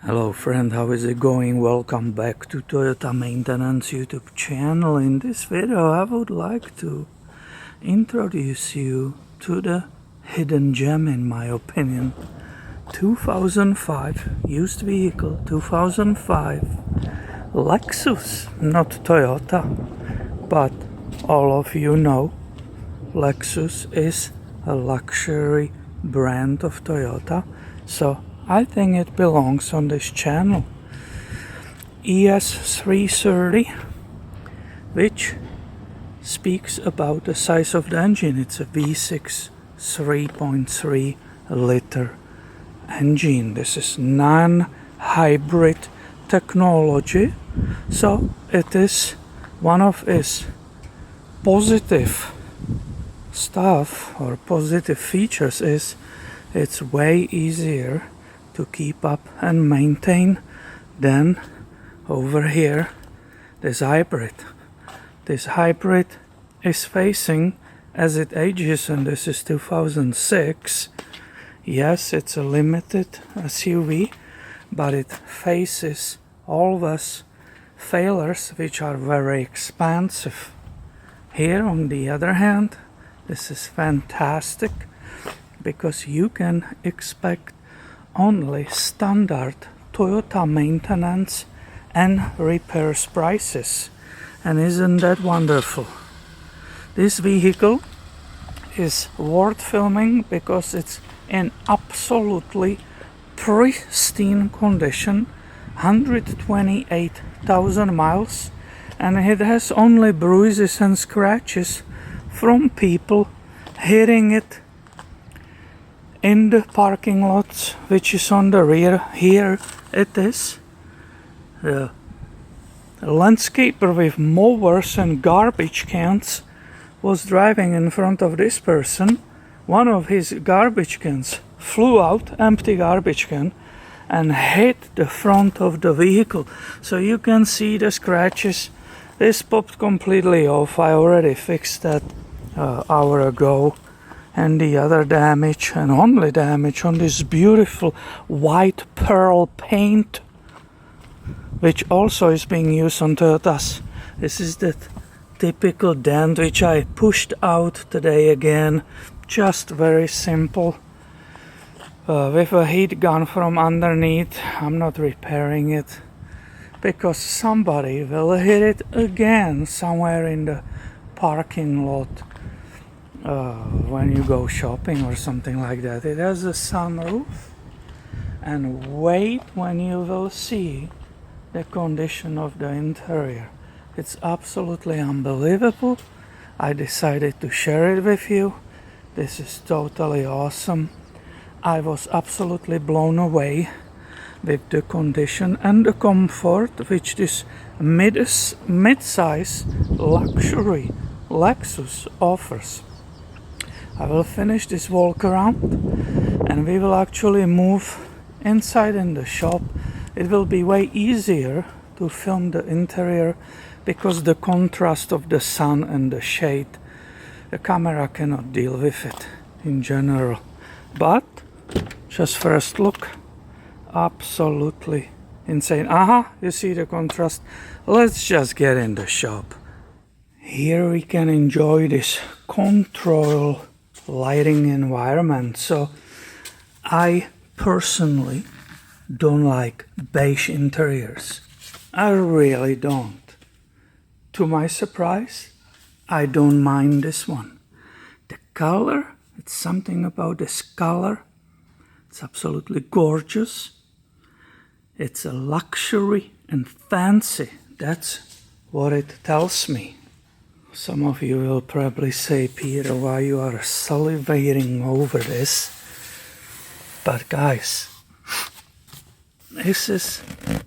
Hello friend, how is it going? Welcome back to Toyota Maintenance YouTube channel. In this video I would like to introduce you to the hidden gem, in my opinion. 2005 used vehicle, 2005 Lexus, not Toyota, but all of you know Lexus is a luxury brand of Toyota, so I think it belongs on this channel. ES330, which speaks about the size of the engine. It's a V6 3.3 liter engine. This is non-hybrid technology, so it is one of its positive stuff or positive features is it's way easier to keep up and maintain than over here this hybrid. This hybrid is facing, as it ages, and this is 2006, yes, it's a limited SUV, but it faces always failures which are very expensive. Here on the other hand, this is fantastic because you can expect only standard Toyota maintenance and repairs prices. And isn't that wonderful? This vehicle is worth filming because it's in absolutely pristine condition, 128,000 miles, and it has only bruises and scratches from people hitting it in the parking lots, which is on the rear. Here it is. The landscaper with mowers and garbage cans was driving in front of this person. One of his garbage cans flew out, empty garbage can, and hit the front of the vehicle. So you can see the scratches. This popped completely off. I already fixed that hour ago. And the other damage, and only damage, on this beautiful white pearl paint, which also is being used on Toyotas. This is the typical dent which I pushed out today again, just very simple, with a heat gun from underneath. I'm not repairing it because somebody will hit it again somewhere in the parking lot. When you go shopping or something like that. It has a sunroof, and wait when you will see the condition of the interior. It's absolutely unbelievable. I decided to share it with you. This is totally awesome. I was absolutely blown away with the condition and the comfort which this mid-size luxury Lexus offers. I will finish this walk around and we will actually move inside in the shop. It will be way easier to film the interior because the contrast of the sun and the shade, the camera cannot deal with it in general. But just first look, absolutely insane. You see the contrast. Let's just get in the shop. Here we can enjoy this control lighting environment. So I personally don't like beige interiors. I really don't. To my surprise, I don't mind this one. The color, it's something about this color. It's absolutely gorgeous. It's a luxury and fancy. That's what it tells me. Some of you will probably say, Peter, why you are salivating over this? But guys, this is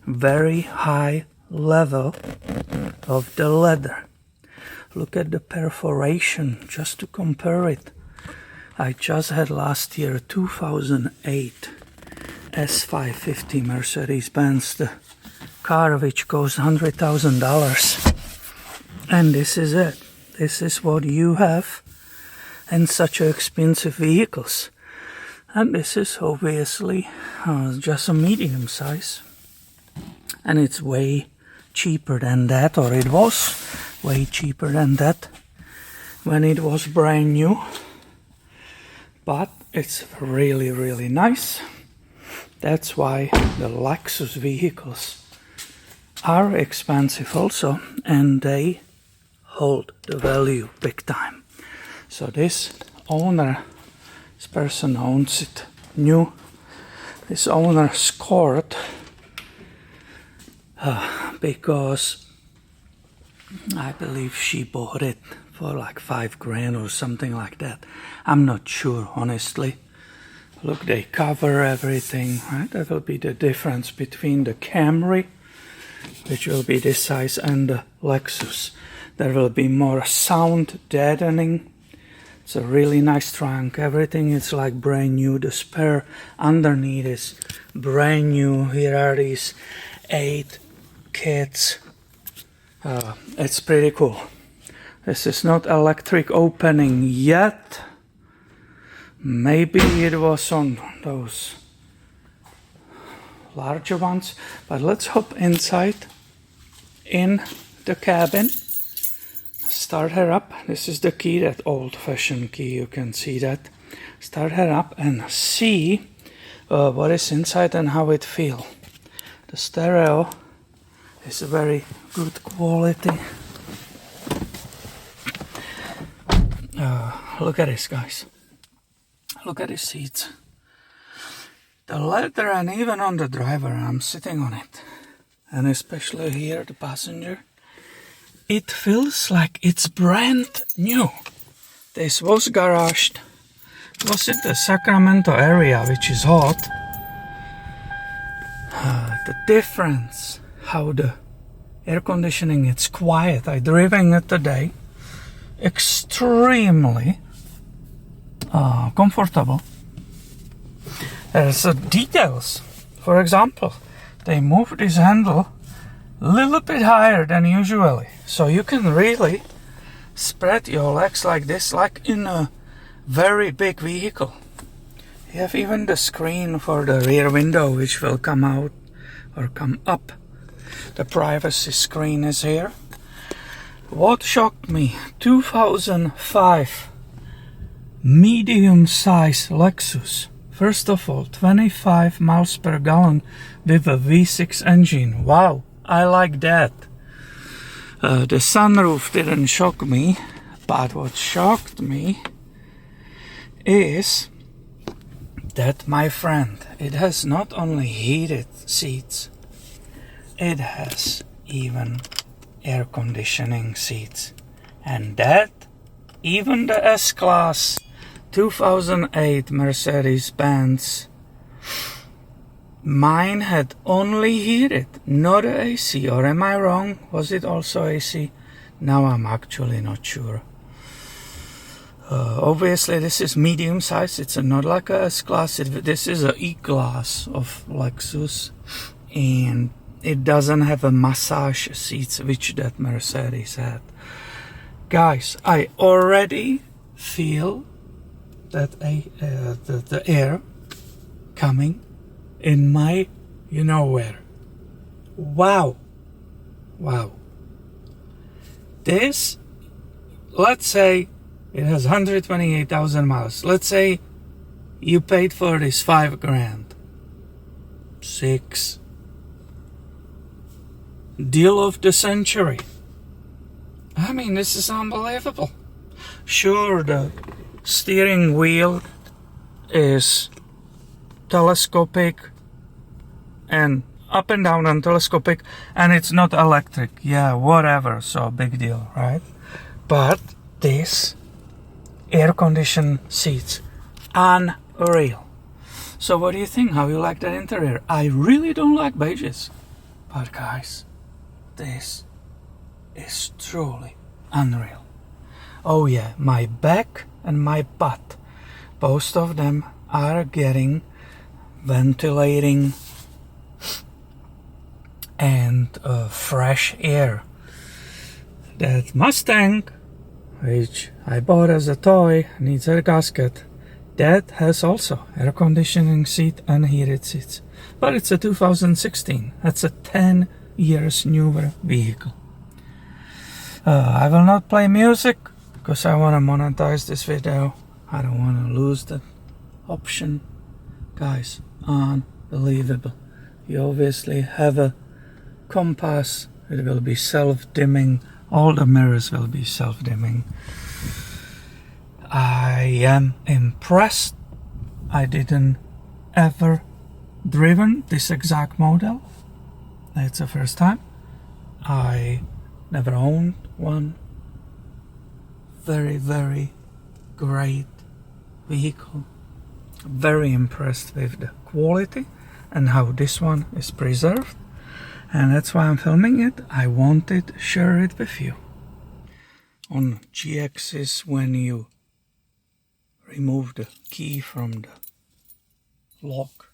very high level of the leather. Look at the perforation, just to compare it. I just had last year 2008 S550 Mercedes-Benz, the car which costs $100,000. And this is it. This is what you have in such expensive vehicles. And this is obviously just a medium size. and it's way cheaper than that, or it was way cheaper than that when it was brand new. But it's really, really nice. That's why the Lexus vehicles are expensive also, and they hold the value big time. So this person owns it new. This owner scored because I believe she bought it for like $5,000 or something like that. I'm not sure, honestly. Look, they cover everything, right? That will be the difference between the Camry, which will be this size, and the Lexus. There will be more sound deadening. It's a really nice trunk. Everything is like brand new. The spare underneath is brand new. Here are these 8 kits. It's pretty cool. This is not electric opening yet. Maybe it was on those larger ones, but let's hop inside in the cabin. Start her up. This is the key, that old-fashioned key, you can see that. Start her up and see what is inside and how it feels. The stereo is very good quality. Look at this, guys. Look at the seats. The leather, and even on the driver, I'm sitting on it. And especially here, the passenger. It feels like it's brand new. This was garaged. It was in the Sacramento area, which is hot. The difference, how the air conditioning, it's quiet. I driven it today. Extremely comfortable. There's details. For example, they moved this handle a little bit higher than usually, so you can really spread your legs like this, like in a very big vehicle. You have even the screen for the rear window, which will come out or come up. The privacy screen is here. What shocked me, 2005 medium-size Lexus. First of all, 25 miles per gallon with a V6 engine. Wow, I like that. The sunroof didn't shock me, but what shocked me is that, my friend, it has not only heated seats, it has even air conditioning seats. And that, even the S-Class 2008 Mercedes-Benz, mine had only heated, not AC. Or am I wrong? Was it also AC? Now I'm actually not sure. Obviously this is medium size. It's not like a S-Class. This is a E-Class of Lexus, and it doesn't have a massage seats, which that Mercedes had. Guys, I already feel that the air coming in my you know where. Wow. This, let's say it has 128,000 miles. Let's say you paid for this $5,000. 6. Deal of the century. I mean, this is unbelievable. Sure, the steering wheel is telescopic and up and down and telescopic, and it's not electric. Yeah, whatever, so big deal, right? But this air conditioned seats, unreal. So what do you think? How you like that interior? I really don't like beiges, but guys, this is truly unreal. Oh yeah, my back and my butt, both of them are getting ventilating and fresh air. That Mustang, which I bought as a toy, needs a gasket. That has also air conditioning seat and heated seats. but it's a 2016. That's a 10 years newer vehicle. I will not play music because I want to monetize this video. I don't want to lose the option. Guys, unbelievable. You obviously have a compass. It will be self-dimming. All the mirrors will be self-dimming. I am impressed. I didn't ever driven this exact model. It's the first time. I never owned one. Very, very great vehicle. Very impressed with the quality and how this one is preserved. And that's why I'm filming it. I wanted to share it with you. On GXs, when you remove the key from the lock,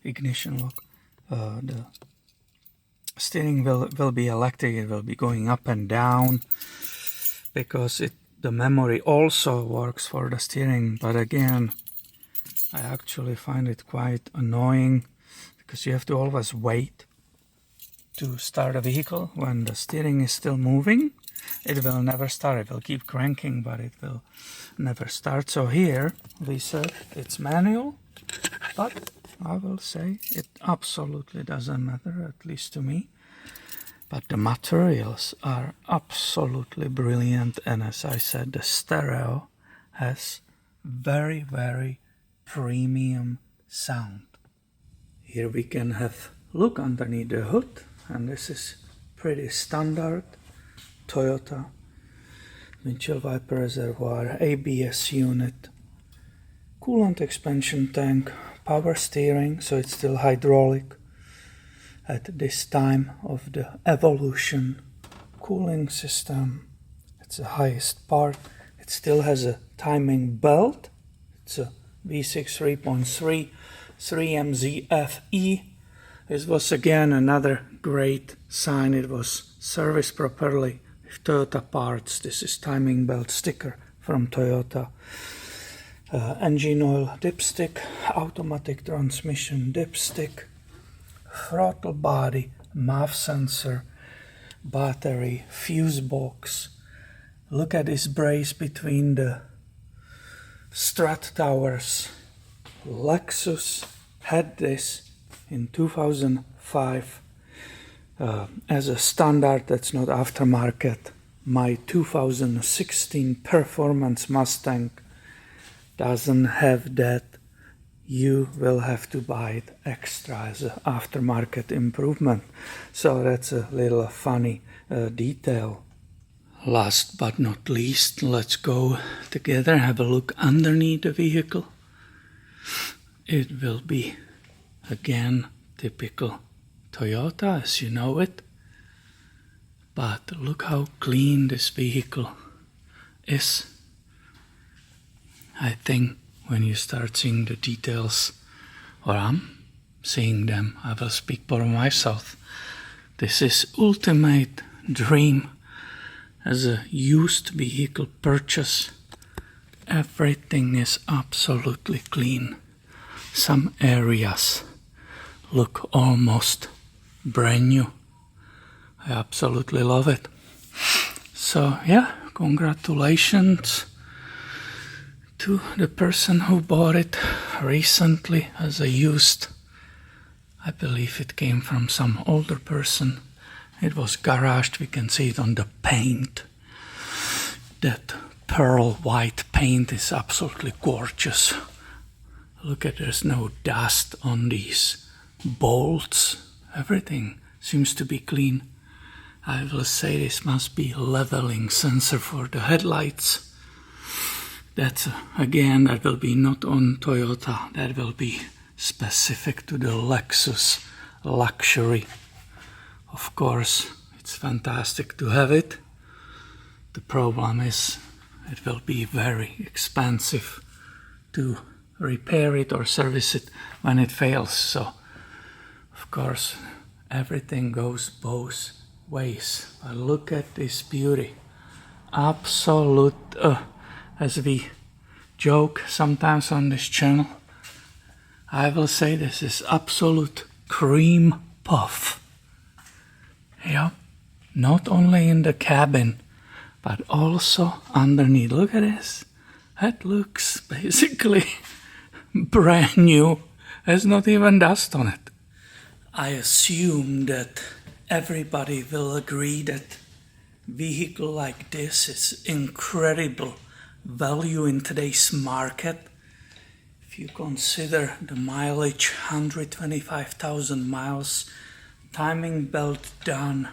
ignition lock, the steering will be electric. It will be going up and down because the memory also works for the steering. But again, I actually find it quite annoying because you have to always wait to start a vehicle when the steering is still moving. It will never start. It will keep cranking, but it will never start. So here we said it's manual, but I will say it absolutely doesn't matter, at least to me. But the materials are absolutely brilliant, and as I said, the stereo has very, very premium sound. Here we can have look underneath the hood, and this is pretty standard Toyota windshield wiper reservoir, ABS unit, coolant expansion tank, power steering, so it's still hydraulic at this time of the evolution, cooling system, it's the highest part. It still has a timing belt. It's a V6 3.3 3MZFE. This was again another great sign. It was serviced properly with Toyota parts. This is timing belt sticker from Toyota. Engine oil dipstick, automatic transmission dipstick, throttle body, MAF sensor, battery, fuse box. Look at this brace between the strut towers. Lexus had this in 2005 as a standard. That's not aftermarket. My 2016 Performance Mustang doesn't have that. You will have to buy it extra as an aftermarket improvement. So that's a little funny detail. Last but not least, let's go together and have a look underneath the vehicle. It will be again typical Toyota as you know it. But look how clean this vehicle is. I think when you start seeing the details, or I'm seeing them, I will speak for myself. This is ultimate dream as a used vehicle purchase. Everything is absolutely clean. Some areas look almost brand new. I absolutely love it. So yeah, congratulations to the person who bought it recently as a used. I believe it came from some older person. It was garaged. We can see it on the paint. That pearl white paint is absolutely gorgeous. Look at, there's no dust on these bolts. Everything seems to be clean. I will say this must be leveling sensor for the headlights. That's again, that will be not on Toyota. That will be specific to the Lexus luxury. Of course, it's fantastic to have it. The problem is it will be very expensive to repair it or service it when it fails. So, of course, everything goes both ways. But look at this beauty. Absolute, as we joke sometimes on this channel, I will say this is absolute cream puff. Yeah, not only in the cabin, but also underneath. Look at this. That looks basically brand new. There's not even dust on it. I assume that everybody will agree that vehicle like this is incredible value in today's market. If you consider the mileage, 125,000 miles, timing belt done,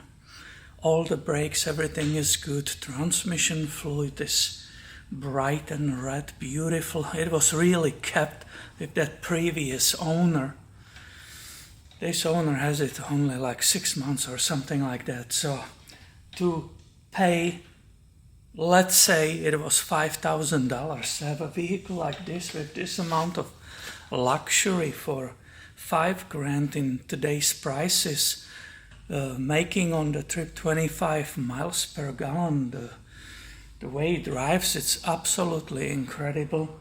all the brakes, everything is good, transmission fluid is bright and red, beautiful. It was really kept with that previous owner. This owner has it only like 6 months or something like that. So to pay, let's say it was $5,000 to have a vehicle like this with this amount of luxury for $5,000 in today's prices, making on the trip 25 miles per gallon. The way it drives, it's absolutely incredible.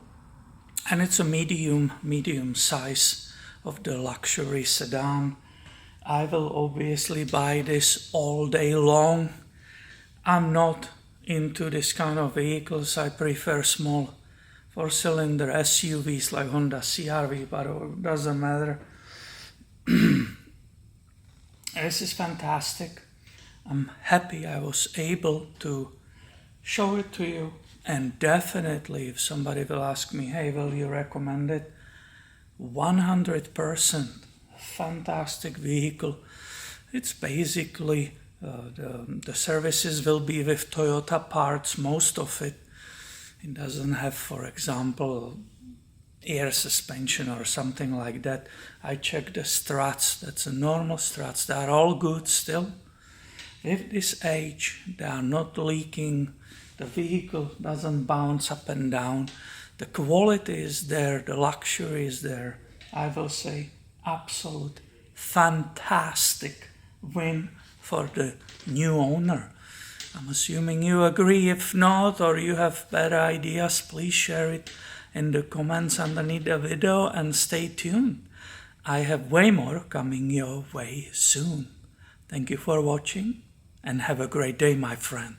And it's a medium size of the luxury sedan. I will obviously buy this all day long. I'm not into this kind of vehicles. I prefer small 4-cylinder SUVs like Honda CR-V, but it doesn't matter. This is fantastic. I'm happy I was able to show it to you, and definitely if somebody will ask me, hey, will you recommend it? 100% fantastic vehicle. It's basically the services will be with Toyota parts, most of it. It doesn't have, for example, air suspension or something like that. I checked the struts, that's a normal struts, they are all good still. With this age, they are not leaking, the vehicle doesn't bounce up and down, the quality is there, the luxury is there. I will say absolute fantastic win for the new owner. I'm assuming you agree. If not, or you have better ideas, please share it in the comments underneath the video and stay tuned. I have way more coming your way soon. Thank you for watching and have a great day, my friend.